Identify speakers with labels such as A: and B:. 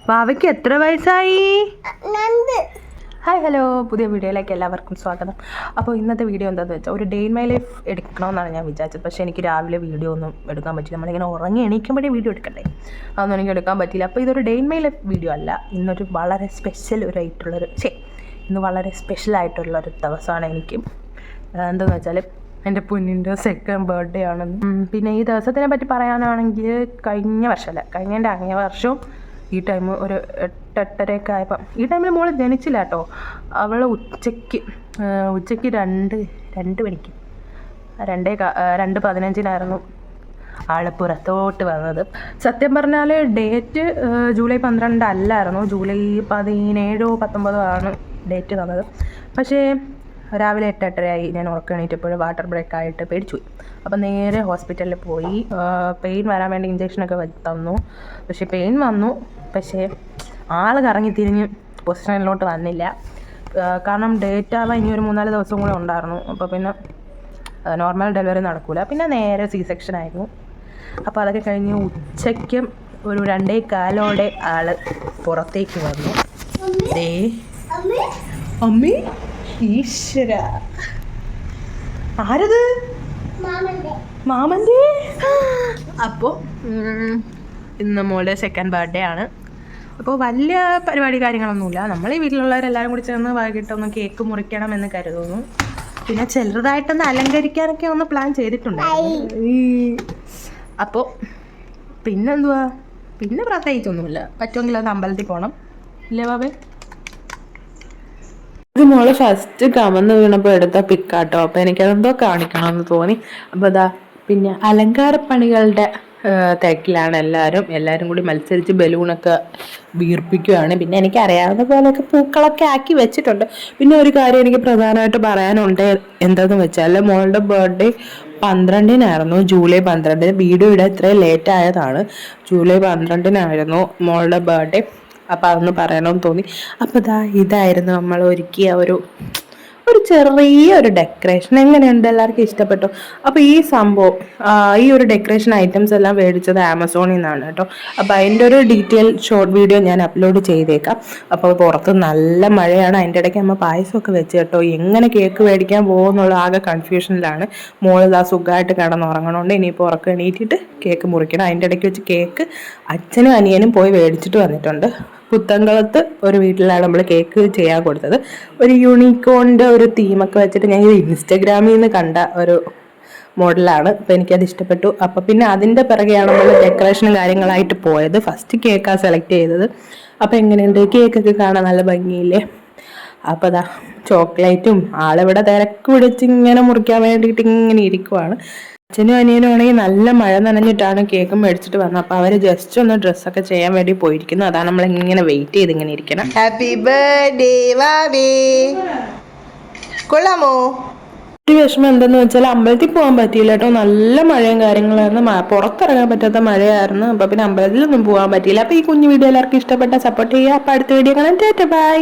A: വാവയ്ക്ക് എത്ര വയസ്സായി? Hi hello, പുതിയ വീഡിയോയിലേക്ക് എല്ലാവർക്കും സ്വാഗതം. അപ്പോൾ ഇന്നത്തെ വീഡിയോ എന്താണെന്ന് വെച്ചാൽ ഒരു ഡേ ഇൻ മൈ ലൈഫ് എടുക്കണമെന്നാണ് ഞാൻ വിചാരിച്ചത്. പക്ഷേ എനിക്ക് രാവിലെ വീഡിയോ ഒന്നും എടുക്കാൻ പറ്റില്ല. നമ്മളിങ്ങനെ ഉറങ്ങി എണീക്കുമ്പോഴേ വീഡിയോ എടുക്കണ്ടേ, അതൊന്നും എനിക്ക് എടുക്കാൻ പറ്റില്ല. അപ്പോൾ ഇതൊരു day in my life video അല്ല. ഇന്നൊരു വളരെ ഇന്ന് വളരെ സ്പെഷ്യലായിട്ടുള്ളൊരു ദിവസമാണ് എനിക്ക്. എന്താണെന്ന് വെച്ചാൽ എൻ്റെ പൊന്നിൻ്റെ സെക്കൻഡ് ബർത്ത്ഡേ ആണ്. പിന്നെ ഈ ദിവസത്തിനെ പറ്റി പറയാനാണെങ്കിൽ കഴിഞ്ഞതിൻ്റെ അങ്ങേ വർഷവും ഈ ടൈം ഒരു 8-8:30 ആയപ്പം, ഈ ടൈമിൽ മോൾ ജനിച്ചില്ല കേട്ടോ. അവൾ ഉച്ചയ്ക്ക് 2 മണിക്ക് 2:15 ആൾ പുറത്തോട്ട് വന്നത്. സത്യം പറഞ്ഞാൽ ഡേറ്റ് ജൂലൈ 12 അല്ലായിരുന്നു, ജൂലൈ 17-19 ആണ് ഡേറ്റ് തന്നത്. പക്ഷേ രാവിലെ 8:30 ആയി. ഞാൻ ഉറക്കം വാട്ടർ ബ്രേക്ക് ആയിട്ട് പേടിച്ചു പോയി. അപ്പം നേരെ ഹോസ്പിറ്റലിൽ പോയി. പെയിൻ വരാൻ വേണ്ടി ഇഞ്ചക്ഷനൊക്കെ തന്നു. പക്ഷേ പെയിൻ വന്നു, പക്ഷേ ആൾ കറങ്ങി തിരിഞ്ഞ് പൊസിഷനിലോട്ട് വന്നില്ല. കാരണം ഡേറ്റ് ആവാൻ ഇനി ഒരു 3-4 ദിവസം കൂടെ ഉണ്ടായിരുന്നു. അപ്പോൾ പിന്നെ നോർമൽ ഡെലിവറി നടക്കില്ല. പിന്നെ നേരെ C-സെക്ഷൻ ആയിരുന്നു. അപ്പോൾ അതൊക്കെ കഴിഞ്ഞ് ഉച്ചയ്ക്കും ഒരു 2:15 ആൾ പുറത്തേക്ക് വന്നു. അമ്മേ ഈശ്വര, ആരത്? മാമൻ്റെ. അപ്പോൾ ഇന്ന് മോളുടെ സെക്കൻഡ് ബർത്ത്ഡേ ആണ്. അപ്പോൾ വലിയ പരിപാടി കാര്യങ്ങളൊന്നുമില്ല. നമ്മൾ ഈ വീട്ടിലുള്ളവരെല്ലാവരും കൂടി ചേർന്ന് വൈകിട്ടൊന്ന് കേക്ക് മുറിക്കണം എന്ന് കരുതുന്നു. പിന്നെ ചെറുതായിട്ടൊന്ന് അലങ്കരിക്കാനൊക്കെ ഒന്ന് പ്ലാൻ ചെയ്തിട്ടുണ്ടായിരുന്നു. അപ്പോൾ പിന്നെന്തുവാ, പിന്നെ പ്രത്യേകിച്ചൊന്നുമില്ല. പറ്റുമെങ്കിൽ അത് അമ്പലത്തിൽ പോകണം, ഇല്ലേ ബാബേ? ഇത് മോള് ഫസ്റ്റ് കമന്ന് വീണപ്പോൾ എടുത്ത പിക്കാട്ടോ. അപ്പോൾ എനിക്കതെന്തോ കാണിക്കണമെന്ന് തോന്നി. അപ്പോൾ അതാ പിന്നെ അലങ്കാരപ്പണികളുടെ തിരക്കിലാണ് എല്ലാവരും കൂടി മത്സരിച്ച് ബലൂണൊക്കെ വീർപ്പിക്കുകയാണ്. പിന്നെ എനിക്ക് അറിയാവുന്ന പോലെയൊക്കെ പൂക്കളൊക്കെ ആക്കി വെച്ചിട്ടുണ്ട്. പിന്നെ ഒരു കാര്യം എനിക്ക് പ്രധാനമായിട്ട് പറയാനുണ്ട്. എന്താണെന്ന് വെച്ചാൽ മോളുടെ ബർത്ത്ഡേ 12-നായിരുന്നു, ജൂലൈ 12. വീഡിയോ ഇടാൻ ഇത്രയും ലേറ്റ് ആയതാണ്. ജൂലൈ 12-നായിരുന്നു മോളുടെ ബർത്ത്ഡേ. അപ്പോൾ അതൊന്ന് പറയണമെന്ന് തോന്നി. അപ്പോൾ ഇതായിരുന്നു നമ്മൾ ഒരുക്കിയ ഒരു ചെറിയൊരു ഡെക്കറേഷൻ. എങ്ങനെയുണ്ട്? എല്ലാവർക്കും ഇഷ്ടപ്പെട്ടു. അപ്പോൾ ഈ സംഭവം, ഈ ഒരു ഡെക്കറേഷൻ ഐറ്റംസ് എല്ലാം മേടിച്ചത് ആമസോണിൽ നിന്നാണ് കേട്ടോ. അപ്പോൾ അതിൻ്റെ ഒരു ഡീറ്റെയിൽ ഷോർട്ട് വീഡിയോ ഞാൻ അപ്ലോഡ് ചെയ്തേക്കാം. അപ്പോൾ പുറത്ത് നല്ല മഴയാണ്. അതിൻ്റെ ഇടയ്ക്ക് നമ്മൾ പായസമൊക്കെ വെച്ച് കേട്ടോ. എങ്ങനെ കേക്ക് മേടിക്കാൻ പോകുന്നുള്ള ആകെ കൺഫ്യൂഷനിലാണ്. മോളിതാ സുഖമായിട്ട് കിടന്നുറങ്ങണോണ്ട് ഇനിയിപ്പോൾ ഉറക്കം എണീറ്റിട്ട് കേക്ക് മുറിക്കണം. അതിൻ്റെ ഇടയ്ക്ക് വെച്ച് കേക്ക് അച്ഛനും അനിയനും പോയി മേടിച്ചിട്ട് വന്നിട്ടുണ്ട്. പുത്തൻകുളത്ത് ഒരു വീട്ടിലാണ് നമ്മൾ കേക്ക് ചെയ്യാൻ കൊടുത്തത്. ഒരു യൂണിക്കോണിൻ്റെ ഒരു തീമൊക്കെ വെച്ചിട്ട് ഞാൻ ഇൻസ്റ്റഗ്രാമിൽ നിന്ന് കണ്ട ഒരു മോഡലാണ്. അപ്പോൾ എനിക്കത് ഇഷ്ടപ്പെട്ടു. അപ്പോൾ പിന്നെ അതിൻ്റെ പിറകെയാണ് നമ്മൾ ഡെക്കറേഷനും കാര്യങ്ങളായിട്ട് പോയത്. ഫസ്റ്റ് കേക്കാണ് സെലക്ട് ചെയ്തത്. അപ്പോൾ എങ്ങനെയുണ്ട്? കേക്കൊക്കെ കാണാൻ നല്ല ഭംഗിയില്ലേ? അപ്പോൾ ചോക്ലേറ്റും ആളിവിടെ തിരക്ക് പിടിച്ച് ഇങ്ങനെ മുറിക്കാൻ വേണ്ടിയിട്ട് ഇങ്ങനെ ഇരിക്കുവാണ്. അച്ഛനും അനിയനും ആണെങ്കിൽ നല്ല മഴ നനഞ്ഞിട്ടാണ് കേക്ക് മേടിച്ചിട്ട് വന്നത്. അപ്പോൾ അവർ ജസ്റ്റ് ഒന്ന് ഡ്രസ്സൊക്കെ ചെയ്യാൻ വേണ്ടി പോയിരിക്കുന്നു. അതാണ് നമ്മൾ ഇങ്ങനെ വെയിറ്റ് ചെയ്ത് ഇങ്ങനെ ഇരിക്കണം. ഹാപ്പി ബർത്ത്ഡേ വാവേ. കൊള്ളാമോ? ഒരു വിഷമം എന്തെന്ന് വെച്ചാൽ അമ്പലത്തിൽ പോകാൻ പറ്റിയില്ല കേട്ടോ. നല്ല മഴയും കാര്യങ്ങളായിരുന്നു, പുറത്തിറങ്ങാൻ പറ്റാത്ത മഴയായിരുന്നു. അപ്പോൾ പിന്നെ അമ്പലത്തിലൊന്നും പോകാൻ പറ്റിയില്ല. അപ്പോൾ ഈ കുഞ്ഞു വീഡിയോ എല്ലാവർക്കും ഇഷ്ടപ്പെട്ട സപ്പോർട്ട് ചെയ്യുക. അപ്പോൾ അടുത്ത വീഡിയോ കാണാൻ. ബൈ.